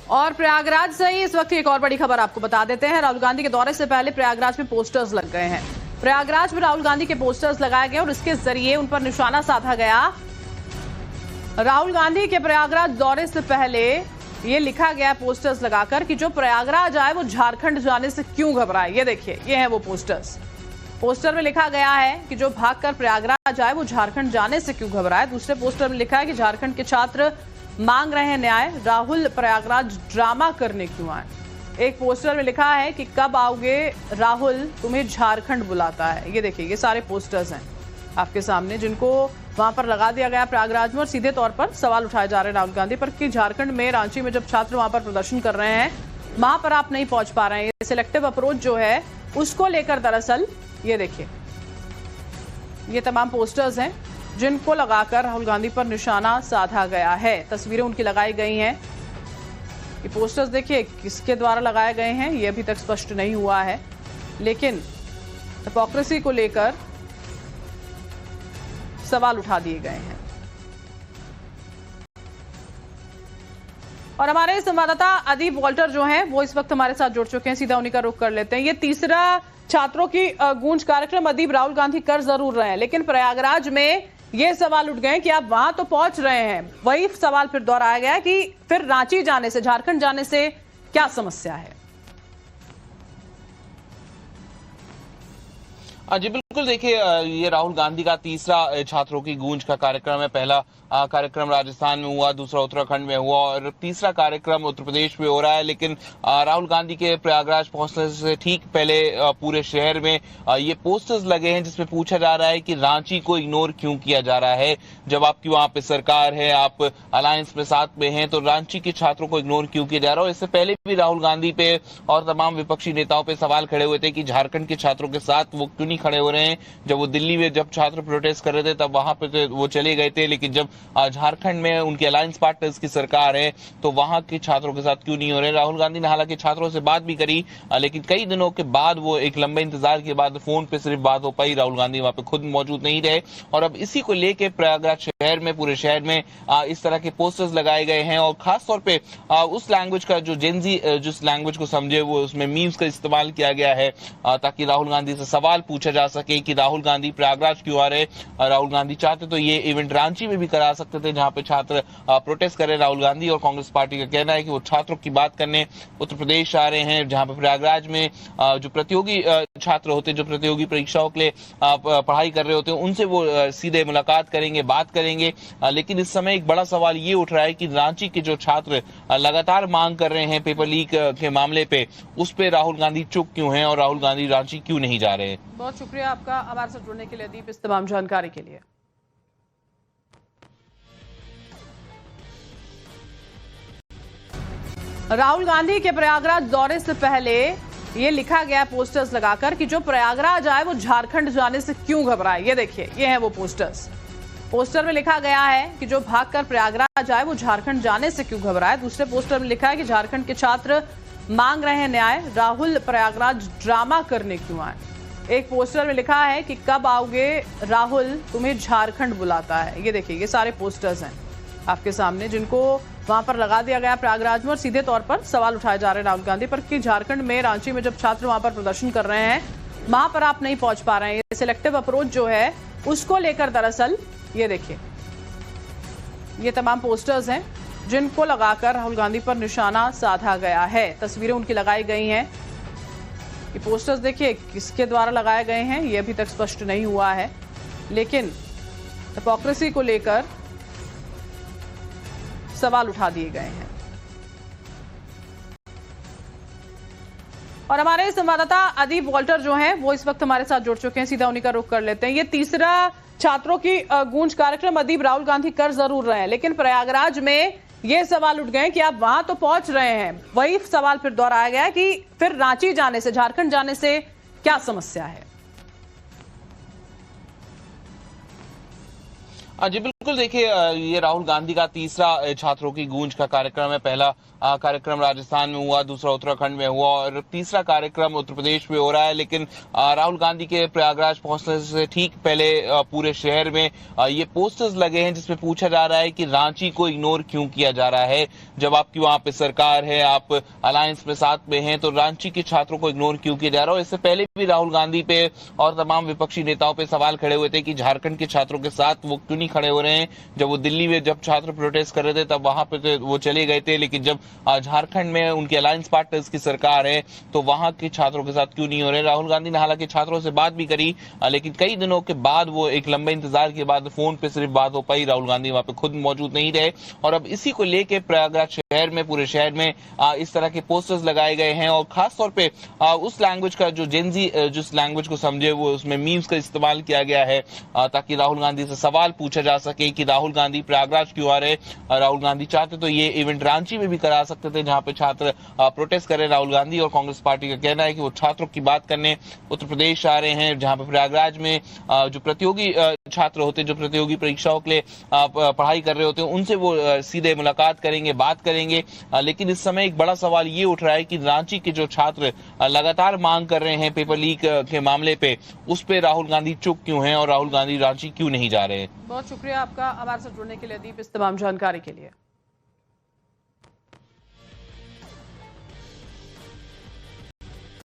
और प्रयागराज से ही इस वक्त एक और बड़ी खबर आपको बता देते हैं। राहुल गांधी के दौरे से पहले प्रयागराज में पोस्टर्स लग गए हैं। प्रयागराज में राहुल गांधी के पोस्टर्स लगाए गए और इसके जरिए उन पर निशाना साधा गया। राहुल गांधी के प्रयागराज दौरे से पहले ये लिखा गया पोस्टर्स लगाकर कि जो प्रयागराज आए वो झारखंड जाने से क्यों घबराए। ये देखिए, ये है वो पोस्टर्स। पोस्टर में लिखा गया है कि जो भागकर प्रयागराज आए वो झारखंड जाने से क्यों घबराए। दूसरे पोस्टर में लिखा है कि झारखंड के छात्र मांग रहे हैं न्याय, राहुल प्रयागराज ड्रामा करने क्यों आए। एक पोस्टर में लिखा है कि कब आओगे राहुल, तुम्हें झारखंड बुलाता है। ये देखिए, ये सारे पोस्टर्स हैं आपके सामने जिनको वहां पर लगा दिया गया प्रयागराज में। और सीधे तौर पर सवाल उठाए जा रहे हैं राहुल गांधी पर कि झारखंड में, रांची में जब छात्र वहां पर प्रदर्शन कर रहे हैं, वहां पर आप नहीं पहुंच पा रहे हैं। ये सिलेक्टिव अप्रोच जो है उसको लेकर दरअसल ये देखिए, ये तमाम पोस्टर्स हैं जिनको लगाकर राहुल गांधी पर निशाना साधा गया है। तस्वीरें उनकी लगाई गई हैं। ये पोस्टर्स देखिए किसके द्वारा लगाए गए हैं ये अभी तक स्पष्ट नहीं हुआ है, लेकिन हिपोक्रेसी को लेकर सवाल उठा दिए गए हैं। और हमारे संवाददाता अदीप वॉल्टर जो हैं वो इस वक्त हमारे साथ जुड़ चुके हैं। सीधा उन्हीं का रुख कर लेते हैं। ये तीसरा छात्रों की गूंज कार्यक्रम अदीप राहुल गांधी कर जरूर रहे हैं, लेकिन प्रयागराज में ये सवाल उठ गए कि आप वहां तो पहुंच रहे हैं, वही सवाल फिर दोहराया गया कि फिर रांची जाने से, झारखंड जाने से क्या समस्या है। जी बिल्कुल, देखिए ये राहुल गांधी का तीसरा छात्रों की गूंज का कार्यक्रम है। पहला कार्यक्रम राजस्थान में हुआ, दूसरा उत्तराखंड में हुआ और तीसरा कार्यक्रम उत्तर प्रदेश में हो रहा है। लेकिन राहुल गांधी के प्रयागराज पहुंचने से ठीक पहले पूरे शहर में ये पोस्टर्स लगे हैं जिसमें पूछा जा रहा है कि रांची को इग्नोर क्यों किया जा रहा है। जब आपकी वहां पे सरकार है, आप अलायंस में साथ में हैं, तो रांची के छात्रों को इग्नोर क्यों किया जा रहा है। इससे पहले भी राहुल गांधी पे और तमाम विपक्षी नेताओं पे सवाल खड़े हुए थे कि झारखंड के छात्रों के साथ वो क्यों नहीं खड़े हो रहे हैं। जब वो दिल्ली में जब छात्र प्रोटेस्ट कर रहे थे तब वहां पे वो चले गए थे, लेकिन जब झारखंड में उनके अलायंस पार्टनर्स की सरकार है तो वहां के छात्रों के साथ क्यों नहीं हो रहे। राहुल गांधी ने हालांकि छात्रों से बात भी करी, लेकिन कई दिनों के बाद, वो एक लंबे इंतजार के बाद फोन पे सिर्फ बात हो पाई। राहुल गांधी वहां पे खुद मौजूद नहीं रहे और अब इसी को लेके प्रयागराज शहर में, पूरे शहर में इस तरह के पोस्टर्स लगाए गए हैं। और खासतौर पे उस लैंग्वेज का जो जेनजी जिस लैंग्वेज को समझे वो उसमें मीम्स का इस्तेमाल किया गया है ताकि राहुल गांधी से सवाल पूछा जा सके कि राहुल गांधी प्रयागराज क्यों आ रहे। राहुल गांधी चाहते तो ये इवेंट रांची में भी करा सकते थे जहां पे छात्र प्रोटेस्ट कर रहे। राहुल गांधी और कांग्रेस पार्टी का कहना है कि वो छात्रों की बात करने उत्तर प्रदेश आ रहे हैं, जहां पे प्रयागराज में जो प्रतियोगी छात्र होते हैं, जो प्रतियोगी परीक्षाओं के लिए पढ़ाई कर रहे होते हैं, उनसे वो सीधे मुलाकात करेंगे, बात करेंगे। लेकिन इस समय एक बड़ा सवाल ये उठ रहा है कि रांची के जो छात्र लगातार मांग कर रहे हैं पेपर लीक के मामले पे, उस पे राहुल गांधी चुप क्यों हैं और राहुल गांधी रांची क्यों नहीं जा रहे हैं। बहुत शुक्रिया आपका हमारे साथ जुड़ने के लिए दीप, इस तमाम जानकारी के लिए। राहुल गांधी के प्रयागराज दौरे से पहले ये लिखा गया पोस्टर्स लगाकर कि जो प्रयागराज आए वो झारखंड जाने से क्यों घबराए। ये देखिए, ये है वो पोस्टर्स। पोस्टर में लिखा गया है कि जो भागकर प्रयागराज आए वो झारखंड जाने से क्यों घबराए। दूसरे पोस्टर में लिखा है कि झारखंड के छात्र मांग रहे हैं न्याय, राहुल प्रयागराज ड्रामा करने क्यों आए। एक पोस्टर में लिखा है कि कब आओगे राहुल, तुम्हें झारखंड बुलाता है। ये देखिए, ये सारे पोस्टर्स हैं आपके सामने जिनको वहां पर लगा दिया गया प्रयागराज में। और सीधे तौर पर सवाल उठाए जा रहे हैं राहुल गांधी पर कि झारखंड में, रांची में जब छात्र वहां पर प्रदर्शन कर रहे हैं, वहां पर आप नहीं पहुंच पा रहे हैं। ये सिलेक्टिव अप्रोच जो है उसको लेकर दरअसल ये देखिए, ये तमाम पोस्टर्स हैं जिनको लगाकर राहुल गांधी पर निशाना साधा गया है। तस्वीरें उनकी लगाई गई हैं। ये पोस्टर्स देखिए किसके द्वारा लगाए गए हैं ये अभी तक स्पष्ट नहीं हुआ है, लेकिन हिपोक्रेसी को लेकर सवाल उठा दिए गए हैं। और हमारे संवाददाता अदीप वॉल्टर जो हैं वो इस वक्त हमारे साथ जुड़ चुके हैं। सीधा उन्हीं का रुख कर लेते हैं। ये तीसरा छात्रों की गूंज कार्यक्रम अदीप राहुल गांधी कर जरूर रहे हैं, लेकिन प्रयागराज में ये सवाल उठ गए कि आप वहां तो पहुंच रहे हैं, वही सवाल फिर दोहराया गया कि फिर रांची जाने से, झारखंड जाने से क्या समस्या है। जी बिल्कुल। बिल्कुल देखिए, ये राहुल गांधी का तीसरा छात्रों की गूंज का कार्यक्रम है। पहला कार्यक्रम राजस्थान में हुआ, दूसरा उत्तराखंड में हुआ और तीसरा कार्यक्रम उत्तर प्रदेश में हो रहा है। लेकिन राहुल गांधी के प्रयागराज पहुंचने से ठीक पहले पूरे शहर में ये पोस्टर्स लगे हैं जिसमें पूछा जा रहा है कि रांची को इग्नोर क्यों किया जा रहा है। जब आपकी वहां पे सरकार है, आप अलायंस में साथ में हैं, तो रांची के छात्रों को इग्नोर क्यों किया जा रहा है। इससे पहले भी राहुल गांधी पे और तमाम विपक्षी नेताओं पे सवाल खड़े हुए थे कि झारखंड के छात्रों के साथ वो क्यों नहीं खड़े हो रहे हैं। जब वो दिल्ली में जब छात्र प्रोटेस्ट कर रहे थे तब वहां पे वो चले गए थे, लेकिन जब झारखंड में उनके अलायंस पार्टनर्स की सरकार है तो वहां के छात्रों के साथ क्यों नहीं हो रहे। राहुल गांधी ने हालांकि छात्रों से बात भी करी, लेकिन कई दिनों के बाद वो एक लंबे इंतजार के बाद फोन पे सिर्फ बात हो पाई। राहुल गांधी वहां पे खुद मौजूद नहीं रहे और अब इसी को लेके प्रयागराज शहर में, पूरे शहर में इस तरह के पोस्टर्स लगाए गए हैं और खासतौर पे उस लैंग्वेज का जो जेनजी जिस लैंग्वेज को समझे वो उसमें मीम्स का इस्तेमाल किया गया है ताकि राहुल गांधी से सवाल पूछा जा सके कि राहुल गांधी प्रयागराज क्यों आ रहे। राहुल गांधी चाहते तो ये इवेंट रांची में भी करा सकते थे जहां पे छात्र प्रोटेस्ट कर रहे। राहुल गांधी और कांग्रेस पार्टी का कहना है कि वो छात्रों की बात करने उत्तर प्रदेश आ रहे हैं, जहां पे प्रयागराज में जो प्रतियोगी छात्र होते हैं, जो प्रतियोगी परीक्षाओं के लिए पढ़ाई कर रहे होते हैं, उनसे वो सीधे मुलाकात करेंगे, बात करेंगे। लेकिन इस समय एक बड़ा सवाल ये उठ रहा है कि रांची के जो छात्र लगातार मांग कर रहे हैं पेपर लीक के मामले पे, उस पे राहुल गांधी चुप क्यों हैं और राहुल गांधी रांची क्यों नहीं जा रहे हैं। बहुत शुक्रिया आपका हमारे साथ जुड़ने के लिए दीप, इस तमाम जानकारी के लिए।